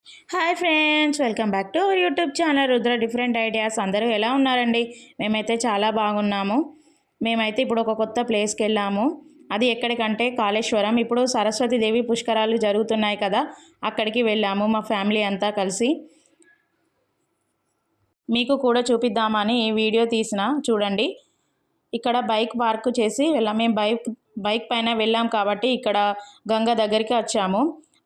Hi friends, welcome back to our YouTube channel Rudra different ideas. అందరూ ఎలా ఉన్నారండి? మేమైతే చాలా బాగున్నాము. మేమైతే ఇప్పుడు ఒక కొత్త ప్లేస్కి వెళ్ళాము. అది ఎక్కడికంటే కాళేశ్వరం. ఇప్పుడు సరస్వతీదేవి పుష్కరాలు జరుగుతున్నాయి కదా, అక్కడికి వెళ్ళాము మా ఫ్యామిలీ అంతా కలిసి. మీకు కూడా చూపిద్దామని ఈ వీడియో తీసిన, చూడండి. ఇక్కడ బైక్ పార్క్ చేసి వెళ్ళాము. మేము బైక్ పైన వెళ్ళాం కాబట్టి ఇక్కడ గంగ దగ్గరికి వచ్చాము.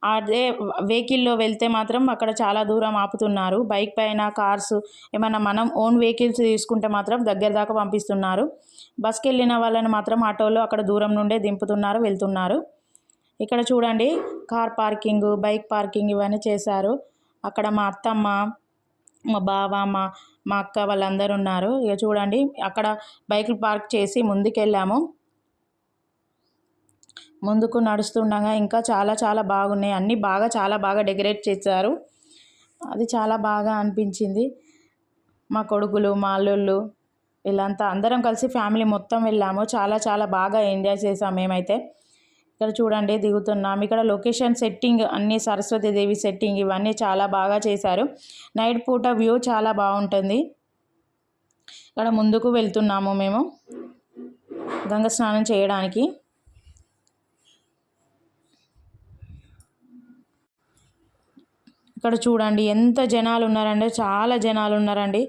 అదే వెహికల్లో వెళ్తే మాత్రం అక్కడ చాలా దూరం ఆపుతున్నారు. బైక్ పైన కార్స్ ఏమన్నా మనం ఓన్ వెహికల్స్ తీసుకుంటే మాత్రం దగ్గర దాకా పంపిస్తున్నారు. బస్కి వెళ్ళిన వాళ్ళని మాత్రం ఆటోలో అక్కడ దూరం నుండే దింపుతున్నారు, వెళ్తున్నారు. ఇక్కడ చూడండి, కార్ పార్కింగ్, బైక్ పార్కింగ్ ఇవన్నీ చేశారు. అక్కడ మా అత్తమ్మ, మా బావ, మా అక్క వాళ్ళందరూ ఉన్నారు. ఇక చూడండి, అక్కడ బైకులు పార్క్ చేసి ముందుకెళ్ళాము. ముందుకు నడుస్తుండగా ఇంకా చాలా చాలా బాగున్నాయి. అన్నీ చాలా బాగా డెకరేట్ చేశారు. అది చాలా బాగా అనిపించింది. మా కొడుకులు, మా అల్లుళ్ళు వీళ్ళంతా అందరం కలిసి ఫ్యామిలీ మొత్తం వెళ్ళాము. చాలా చాలా బాగా ఎంజాయ్ చేసాం మేమైతే. ఇక్కడ చూడండి, దిగుతున్నాం. ఇక్కడ లొకేషన్ సెట్టింగ్ అన్నీ సరస్వతీదేవి సెట్టింగ్ ఇవన్నీ చాలా బాగా చేశారు. నైట్ పూట వ్యూ చాలా బాగుంటుంది. ఇక్కడ ముందుకు వెళ్తున్నాము మేము గంగ స్నానం చేయడానికి. ఇక్కడ చూడండి ఎంత జనాలు ఉన్నారంటే చాలా జనాలు ఉన్నారండి.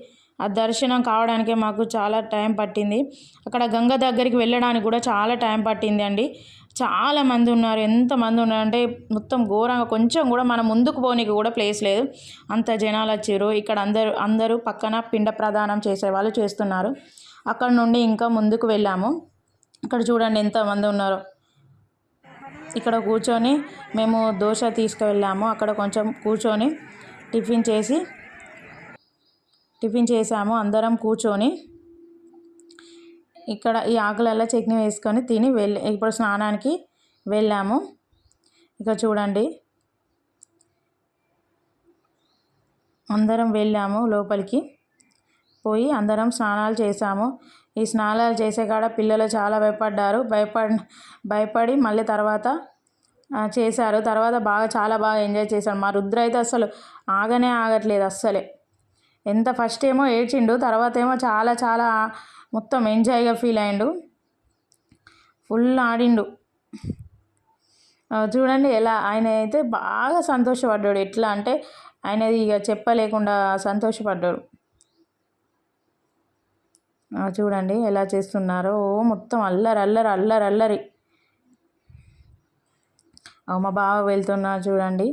ఆ దర్శనం కావడానికే మాకు చాలా టైం పట్టింది. అక్కడ గంగ దగ్గరికి వెళ్ళడానికి కూడా చాలా టైం పట్టింది అండి. చాలా మంది ఉన్నారు. ఎంతమంది ఉన్నారంటే మొత్తం ఘోరంగా, కొంచెం కూడా మనం ముందుకు పోనీకి కూడా ప్లేస్ లేదు, అంత జనాలు వచ్చారు. ఇక్కడ అందరూ పక్కన పిండ ప్రదానం చేసేవాళ్ళు చేస్తున్నారు. అక్కడ నుండి ఇంకా ముందుకు వెళ్ళాము. ఇక్కడ చూడండి ఎంతమంది ఉన్నారో. ఇక్కడ కూర్చొని మేము దోశ తీసుకువెళ్ళాము. అక్కడ కొంచెం కూర్చొని టిఫిన్ చేసాము అందరం కూర్చొని. ఇక్కడ ఈ ఆకులలో చట్నీ వేసుకొని తిని ఇప్పుడు స్నానానికి వెళ్ళాము. ఇక చూడండి, అందరం వెళ్ళాము లోపలికి. పోయి అందరం స్నానాలు చేసాము. ఈ స్నానాలు చేసే కాడ పిల్లలు చాలా భయపడ్డారు. భయపడి మళ్ళీ తర్వాత చేశారు. తర్వాత చాలా బాగా ఎంజాయ్ చేశాడు. మా రుద్ర అయితే అసలు ఆగట్లేదు అస్సలే. ఫస్ట్ ఏమో ఏడ్చిండు, తర్వాత ఏమో చాలా చాలా మొత్తం ఎంజాయ్గా ఫీల్ అయ్యిండు. ఫుల్ ఆడిండు. చూడండి ఎలా ఆయన అయితే బాగా సంతోషపడ్డాడు. ఎట్లా అంటే ఆయనది ఇక చెప్పలేకుండా సంతోషపడ్డాడు. చూడండి ఎలా చేస్తున్నారో, మొత్తం అల్లరి. మా బావ వెళ్తున్నా చూడండి.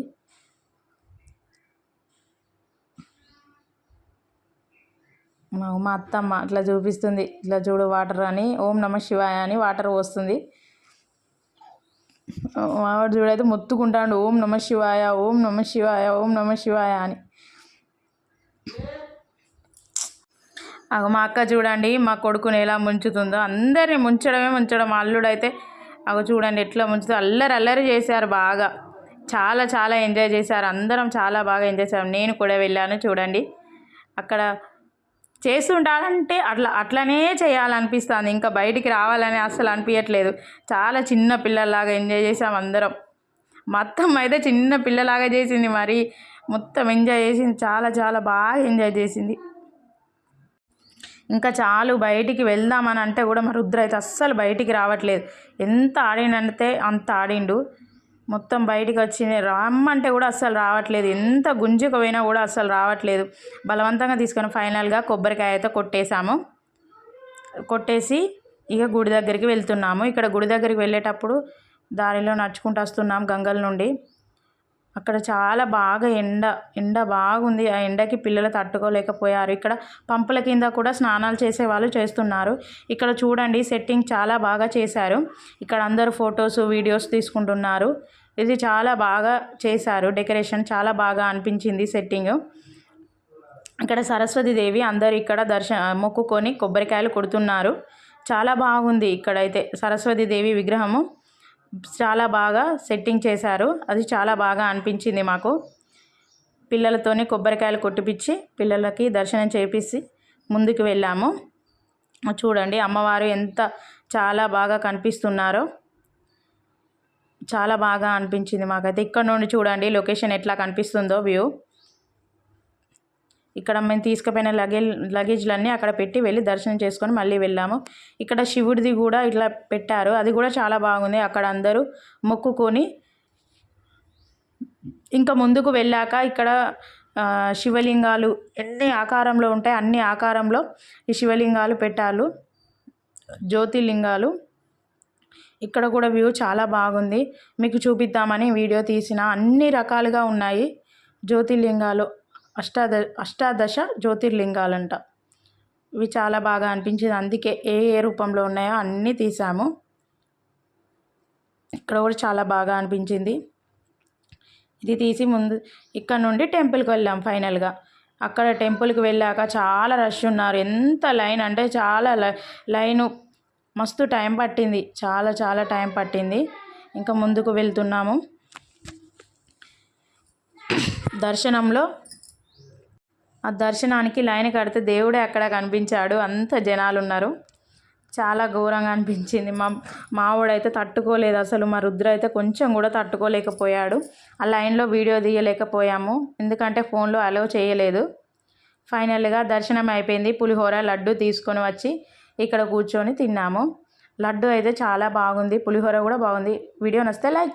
మా అత్తమ్మ అట్లా చూపిస్తుంది, ఇట్లా చూడు వాటర్ అని, ఓం నమ శివాయ అని వాటర్ పోస్తుంది. మావాడు చూడైతే మొత్తుకుంటాడు, ఓం నమ శివాయ, ఓం నమ శివాయ, ఓం నమ శివాయ అని. మా అక్క చూడండి మా కొడుకుని ఎలా ముంచుతుందో. అందరినీ ముంచడం. అల్లుడైతే చూడండి ఎట్లా ముంచుతో అల్లరి చేశారు బాగా. చాలా చాలా ఎంజాయ్ చేశారు. అందరం చాలా బాగా ఎంజాయ్ చేశారు. నేను కూడా వెళ్ళాను. చూడండి, అక్కడ చేస్తుంటారంటే అట్లనే చేయాలనిపిస్తుంది. ఇంకా బయటికి రావాలని అస్సలు అనిపించట్లేదు. చాలా చిన్న పిల్లలాగా ఎంజాయ్ చేసాం అందరం. మొత్తం అయితే చిన్న పిల్లలాగా చేసింది, మరి మొత్తం ఎంజాయ్ చేసింది. చాలా చాలా బాగా ఎంజాయ్ చేసింది. ఇంకా చాలు బయటికి వెళ్దామని అంటే కూడా మా రుద్ర అయితే అస్సలు బయటికి రావట్లేదు. ఎంత ఆడిండంటే అంత ఆడిండు. మొత్తం బయటికి వచ్చి రమ్మంటే కూడా అస్సలు రావట్లేదు. ఎంత గుంజుకు పోయినా కూడా అస్సలు రావట్లేదు. బలవంతంగా తీసుకొని ఫైనల్గా కొబ్బరికాయ అయితే కొట్టేసి ఇక గుడి దగ్గరికి వెళ్తున్నాము. ఇక్కడ గుడి దగ్గరికి వెళ్ళేటప్పుడు దారిలో నడుచుకుంటూ వస్తున్నాం గంగల నుండి. అక్కడ చాలా బాగా ఎండ బాగుంది. ఆ ఎండకి పిల్లలు తట్టుకోలేకపోయారు. ఇక్కడ పంపుల కింద కూడా స్నానాలు చేసేవాళ్ళు చేస్తున్నారు. ఇక్కడ చూడండి సెట్టింగ్ చాలా బాగా చేశారు. ఇక్కడ అందరూ ఫొటోస్, వీడియోస్ తీసుకుంటున్నారు. ఇది చాలా బాగా చేశారు. డెకరేషన్ చాలా బాగా అనిపించింది సెట్టింగ్. ఇక్కడ సరస్వతీదేవి అందరూ ఇక్కడ మొక్కుకొని కొబ్బరికాయలు కొడుతున్నారు. చాలా బాగుంది. ఇక్కడైతే సరస్వతీదేవి విగ్రహము చాలా బాగా సెట్టింగ్ చేశారు. అది చాలా బాగా అనిపించింది మాకు. పిల్లలతోనే కొబ్బరికాయలు కొట్టిపించి పిల్లలకి దర్శనం చేపించి ముందుకు వెళ్ళాము. చూడండి అమ్మవారు ఎంత చాలా బాగా కనిపిస్తున్నారో. చాలా బాగా అనిపించింది మాకైతే. ఇక్కడ నుండి చూడండి లొకేషన్ ఎట్లా కనిపిస్తుందో వ్యూ. ఇక్కడ మేము తీసుకుపోయిన లగేజ్లన్నీ అక్కడ పెట్టి వెళ్ళి దర్శనం చేసుకొని మళ్ళీ వెళ్ళాము. ఇక్కడ శివుడిది కూడా ఇట్లా పెట్టారు, అది కూడా చాలా బాగుంది. అక్కడ అందరూ మొక్కుకొని ఇంకా ముందుకు వెళ్ళాక ఇక్కడ శివలింగాలు ఎన్ని ఆకారంలో ఉంటాయి అన్ని ఆకారంలో ఈ శివలింగాలు పెట్టారు, జ్యోతిర్లింగాలు. ఇక్కడ కూడా వ్యూ చాలా బాగుంది, మీకు చూపిద్దామని వీడియో తీసిన. అన్ని రకాలుగా ఉన్నాయి జ్యోతిర్లింగాలు, అష్టాదశ జ్యోతిర్లింగాలంట. ఇవి చాలా బాగా అనిపించింది, అందుకే ఏ ఏ రూపంలో ఉన్నాయో అన్నీ తీసాము. ఇక్కడ కూడా చాలా బాగా అనిపించింది. ఇది తీసి ముందు ఇక్కడ నుండి టెంపుల్కి వెళ్ళాం ఫైనల్గా. అక్కడ టెంపుల్కి వెళ్ళాక చాలా రష్ ఉన్నారు, ఎంత లైన్ అంటే చాలా లైను, మస్తు టైం పట్టింది, చాలా టైం పట్టింది. ఇంకా ముందుకు వెళ్తున్నాము. దర్శనంలో ఆ దర్శనానికి లైన్ కడితే దేవుడే అక్కడ కనిపించాడు, అంత జనాలు ఉన్నారు, చాలా ఘోరంగా అనిపించింది. మావాడైతే తట్టుకోలేదు అసలు, మా రుద్ర అయితే కొంచెం కూడా తట్టుకోలేకపోయాడు. ఆ లైన్లో వీడియో తీయలేకపోయాము ఎందుకంటే ఫోన్లో అలౌ చేయలేదు. ఫైనల్గా దర్శనం అయిపోయింది. పులిహోర లడ్డు తీసుకొని వచ్చి ఇక్కడ కూర్చొని తిన్నాము. లడ్డు అయితే చాలా బాగుంది, పులిహోర కూడా బాగుంది. వీడియో నచ్చితే లైక్ చేయండి.